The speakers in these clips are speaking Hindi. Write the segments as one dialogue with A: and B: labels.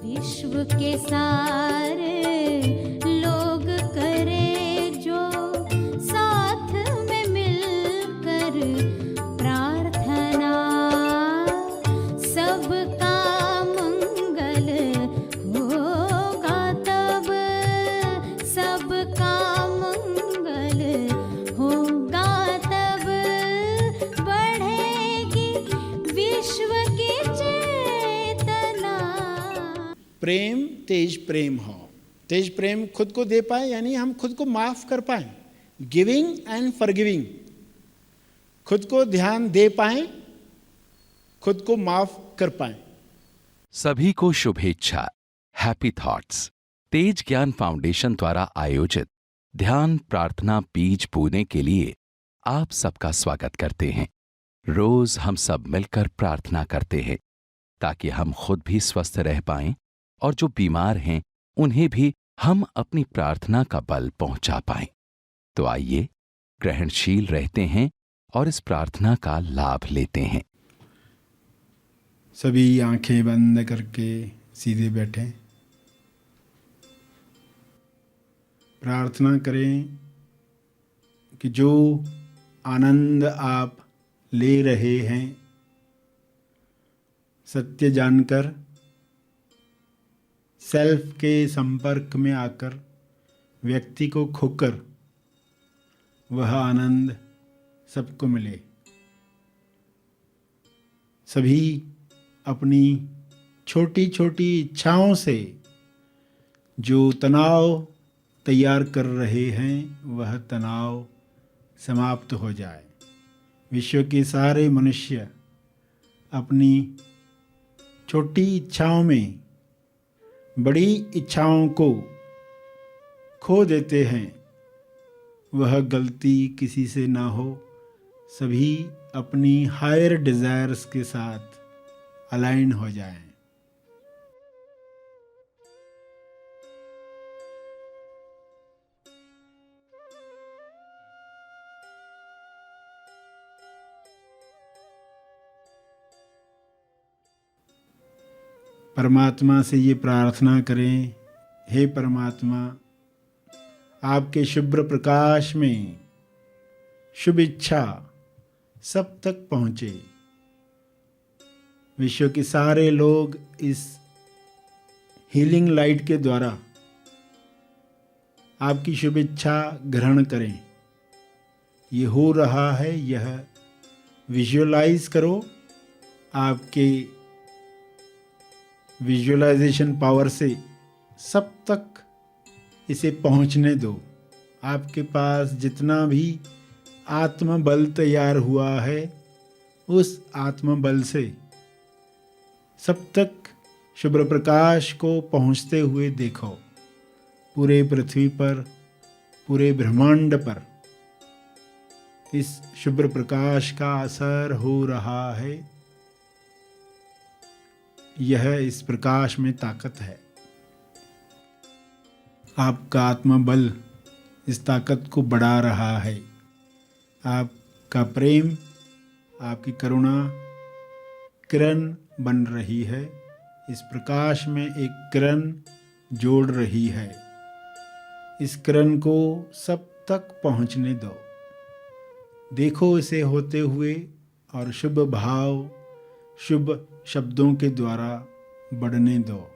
A: विश्व के सारे लोग करे जो साथ में मिलकर प्रार्थना, सबका मंगल होगा तब, सबका मंगल होगा तब, बढ़ेगी विश्व की चेतना।
B: प्रेम तेज प्रेम हो। तेज प्रेम खुद को दे पाए, यानी हम खुद को माफ कर पाए, गिविंग एंड फॉरगिविंग। खुद को ध्यान दे पाए, खुद को माफ कर पाए।
C: सभी को शुभेच्छा। हैप्पी थॉट्स तेज ज्ञान फाउंडेशन द्वारा आयोजित ध्यान प्रार्थना बीज बोने के लिए आप सबका स्वागत करते हैं। रोज हम सब मिलकर प्रार्थना करते हैं ताकि हम खुद भी स्वस्थ रह पाएं और जो बीमार हैं उन्हें भी हम अपनी प्रार्थना का बल पहुंचा पाएं। तो आइए ग्रहणशील रहते हैं और इस प्रार्थना का लाभ लेते हैं।
B: सभी आंखें बंद करके सीधे बैठें। प्रार्थना करें कि जो आनंद आप ले रहे हैं, सत्य जानकर, सेल्फ के संपर्क में आकर, व्यक्ति को खोकर, वह आनंद सबको मिले। सभी अपनी छोटी छोटी इच्छाओं से जो तनाव तैयार कर रहे हैं, वह तनाव समाप्त हो जाए। विश्व के सारे मनुष्य अपनी छोटी इच्छाओं में बड़ी इच्छाओं को खो देते हैं। वह गलती किसी से ना हो। सभी अपनी हायर डिज़ायर्स के साथ अलाइन हो जाएं। परमात्मा से ये प्रार्थना करें, हे परमात्मा, आपके शुभ्र प्रकाश में शुभ इच्छा सब तक पहुँचे। विश्व के सारे लोग इस हीलिंग लाइट के द्वारा आपकी शुभ इच्छा ग्रहण करें। ये हो रहा है, यह विजुअलाइज करो। आपके विजुअलाइजेशन पावर से सब तक इसे पहुंचने दो। आपके पास जितना भी आत्मबल तैयार हुआ है, उस आत्मबल से सब तक शुभ्र प्रकाश को पहुंचते हुए देखो। पूरे पृथ्वी पर, पूरे ब्रह्मांड पर इस शुभ्र प्रकाश का असर हो रहा है। यह इस प्रकाश में ताकत है। आपका आत्मबल इस ताकत को बढ़ा रहा है। आपका प्रेम, आपकी करुणा किरण बन रही है। इस प्रकाश में एक किरण जोड़ रही है। इस किरण को सब तक पहुंचने दो। देखो इसे होते हुए और शुभ भाव, शुभ शब्दों के द्वारा बढ़ने दो।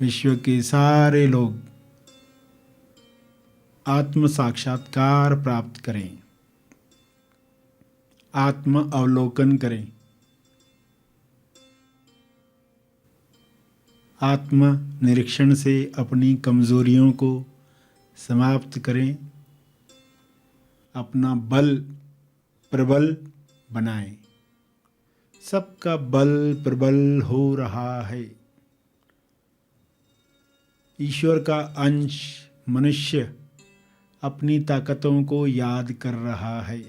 B: विश्व के सारे लोग आत्म साक्षात्कार प्राप्त करें, आत्म अवलोकन करें, आत्म निरीक्षण से अपनी कमजोरियों को समाप्त करें, अपना बल प्रबल बनाएं। सबका बल प्रबल हो रहा है। ईश्वर का अंश मनुष्य अपनी ताकतों को याद कर रहा है।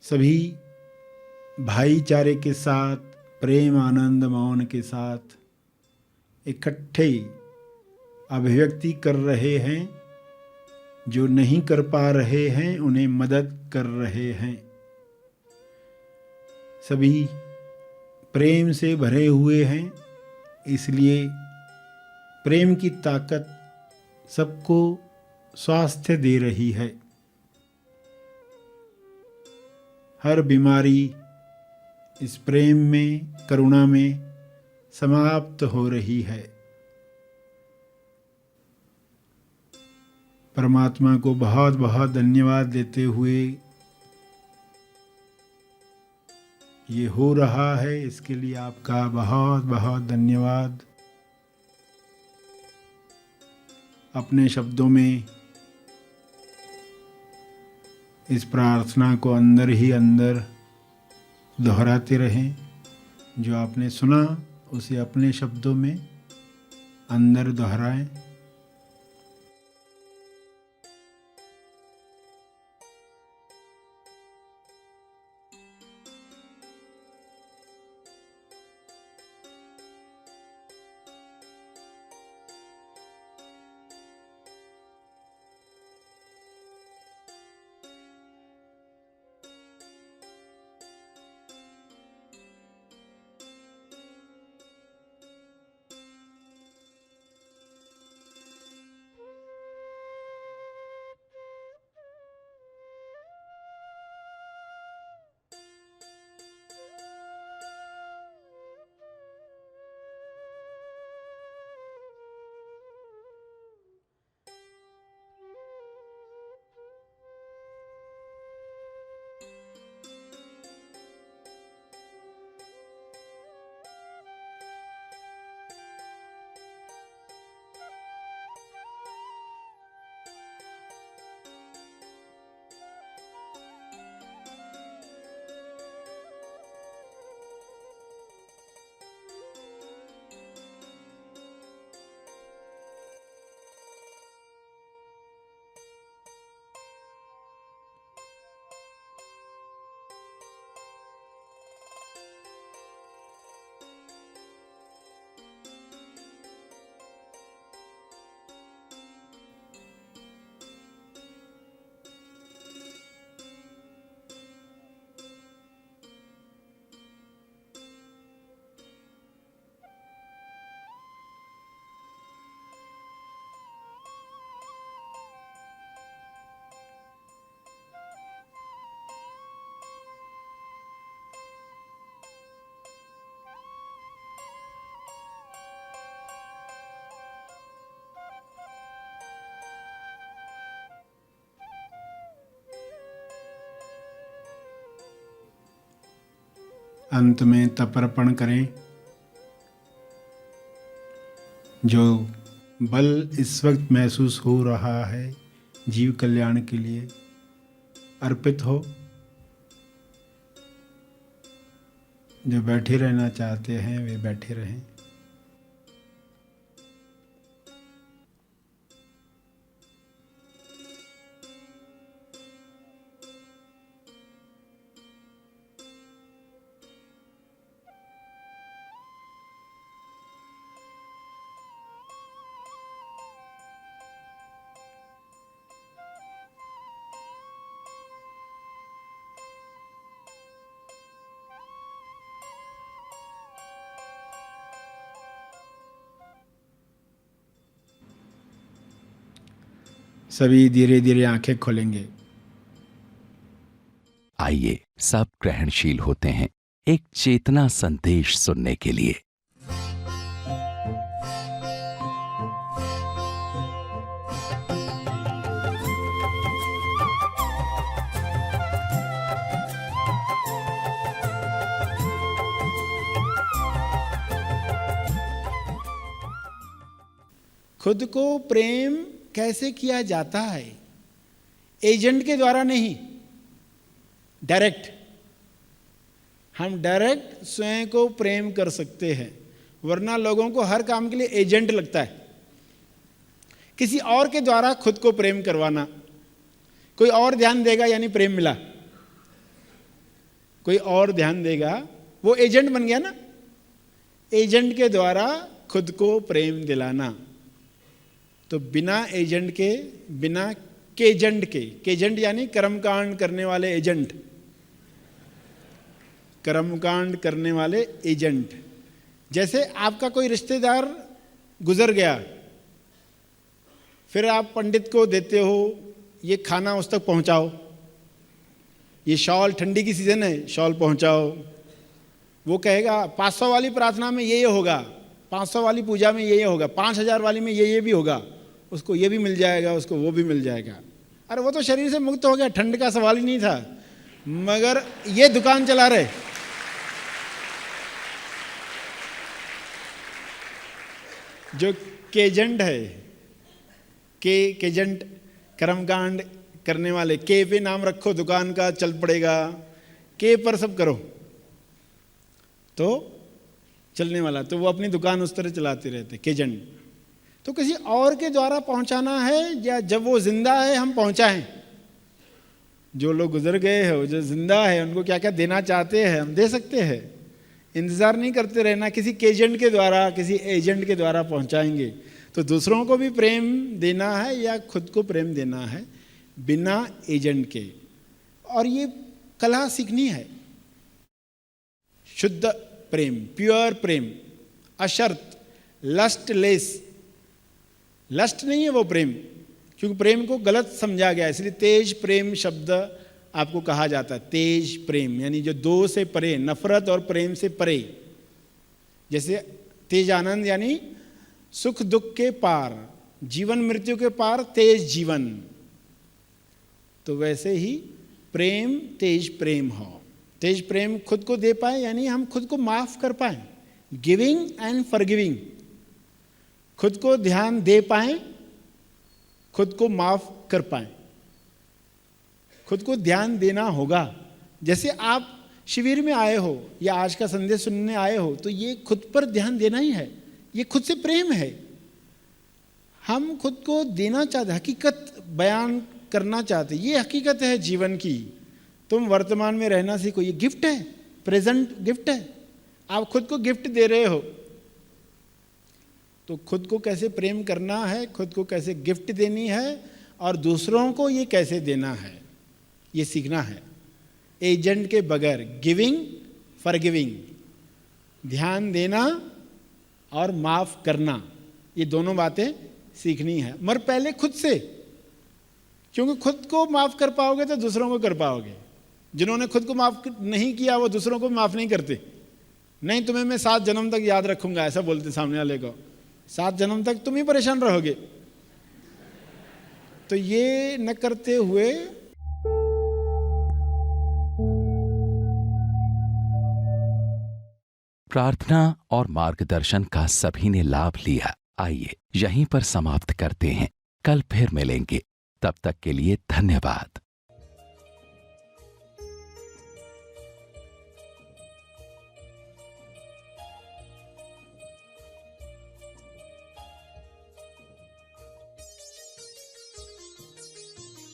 B: सभी भाईचारे के साथ, प्रेम आनंद मौन के साथ इकट्ठे अभिव्यक्ति कर रहे हैं। जो नहीं कर पा रहे हैं उन्हें मदद कर रहे हैं। सभी प्रेम से भरे हुए हैं, इसलिए प्रेम की ताकत सबको स्वास्थ्य दे रही है। हर बीमारी इस प्रेम में, करुणा में समाप्त हो रही है। परमात्मा को बहुत बहुत धन्यवाद देते हुए ये हो रहा है, इसके लिए आपका बहुत बहुत धन्यवाद। अपने शब्दों में इस प्रार्थना को अंदर ही अंदर दोहराते रहें। जो आपने सुना उसे अपने शब्दों में अंदर दोहराएं। अंत में तर्पण करें। जो बल इस वक्त महसूस हो रहा है जीव कल्याण के लिए अर्पित हो। जो बैठे रहना चाहते हैं वे बैठे रहें। सभी धीरे धीरे आंखें खोलेंगे।
C: आइए सब ग्रहणशील होते हैं एक चेतना संदेश सुनने के लिए।
B: खुद को प्रेम कैसे किया जाता है? एजेंट के द्वारा नहीं, डायरेक्ट। हम डायरेक्ट स्वयं को प्रेम कर सकते हैं, वरना लोगों को हर काम के लिए एजेंट लगता है। किसी और के द्वारा खुद को प्रेम करवाना, कोई और ध्यान देगा यानी प्रेम मिला, कोई और ध्यान देगा वो एजेंट बन गया ना। एजेंट के द्वारा खुद को प्रेम दिलाना, तो बिना एजेंट के, बिना केजेंट के, केजेंट यानी कर्मकांड करने वाले एजेंट, कर्मकांड करने वाले एजेंट। जैसे आपका कोई रिश्तेदार गुजर गया, फिर आप पंडित को देते हो ये खाना उस तक पहुंचाओ, ये शॉल, ठंडी की सीजन है शॉल पहुंचाओ। वो कहेगा 500 वाली प्रार्थना में ये होगा, 500 वाली पूजा में ये होगा, 5000 वाली में ये भी होगा, उसको ये भी मिल जाएगा, उसको वो भी मिल जाएगा। अरे वो तो शरीर से मुक्त हो गया, ठंड का सवाल ही नहीं था, मगर ये दुकान चला रहे। जो केजेंट है, केजेंट कर्मकांड करने वाले, के पे नाम रखो दुकान का, चल पड़ेगा, के पर सब करो तो चलने वाला, तो वो अपनी दुकान उस तरह चलाते रहते, केजेंट। तो किसी और के द्वारा पहुंचाना है, या जब वो जिंदा है हम पहुंचाएं। जो लोग गुजर गए हैं, जो जिंदा है, उनको क्या क्या देना चाहते हैं हम दे सकते हैं। इंतजार नहीं करते रहना, किसी केजेंट के द्वारा, किसी एजेंट के द्वारा पहुंचाएंगे। तो दूसरों को भी प्रेम देना है या खुद को प्रेम देना है बिना एजेंट के, और ये कला सीखनी है। शुद्ध प्रेम, प्योर प्रेम, अशर्त, लस्टलेस। लस्ट नहीं है वो प्रेम, क्योंकि प्रेम को गलत समझा गया, इसलिए तेज प्रेम शब्द आपको कहा जाता है। तेज प्रेम यानी जो दो से परे, नफरत और प्रेम से परे। जैसे तेज आनंद यानी सुख दुख के पार, जीवन मृत्यु के पार तेज जीवन। तो वैसे ही प्रेम तेज प्रेम हो। तेज प्रेम खुद को दे पाए यानी हम खुद को माफ कर पाए, गिविंग एंड फॉरगिविंग। खुद को ध्यान दे पाए, खुद को माफ कर पाए। खुद को ध्यान देना होगा। जैसे आप शिविर में आए हो या आज का संदेश सुनने आए हो, तो ये खुद पर ध्यान देना ही है, ये खुद से प्रेम है। हम खुद को देना चाहते, हकीकत बयान करना चाहते, ये हकीकत है जीवन की। तुम वर्तमान में रहना सीखो, ये गिफ्ट है, प्रेजेंट गिफ्ट है। आप खुद को गिफ्ट दे रहे हो, तो खुद को कैसे प्रेम करना है, खुद को कैसे गिफ्ट देनी है, और दूसरों को ये कैसे देना है, ये सीखना है एजेंट के बगैर। गिविंग फॉरगिविंग, ध्यान देना और माफ करना, ये दोनों बातें सीखनी है, मगर पहले खुद से। क्योंकि खुद को माफ कर पाओगे तो दूसरों को कर पाओगे। जिन्होंने खुद को माफ नहीं किया वो दूसरों को माफ नहीं करते। नहीं, तुम्हें मैं 7 जन्म तक याद रखूंगा, ऐसा बोलते सामने वाले को। 7 जन्म तक तुम ही परेशान रहोगे। तो ये न करते हुए
C: प्रार्थना और मार्गदर्शन का सभी ने लाभ लिया। आइए यहीं पर समाप्त करते हैं, कल फिर मिलेंगे। तब तक के लिए धन्यवाद।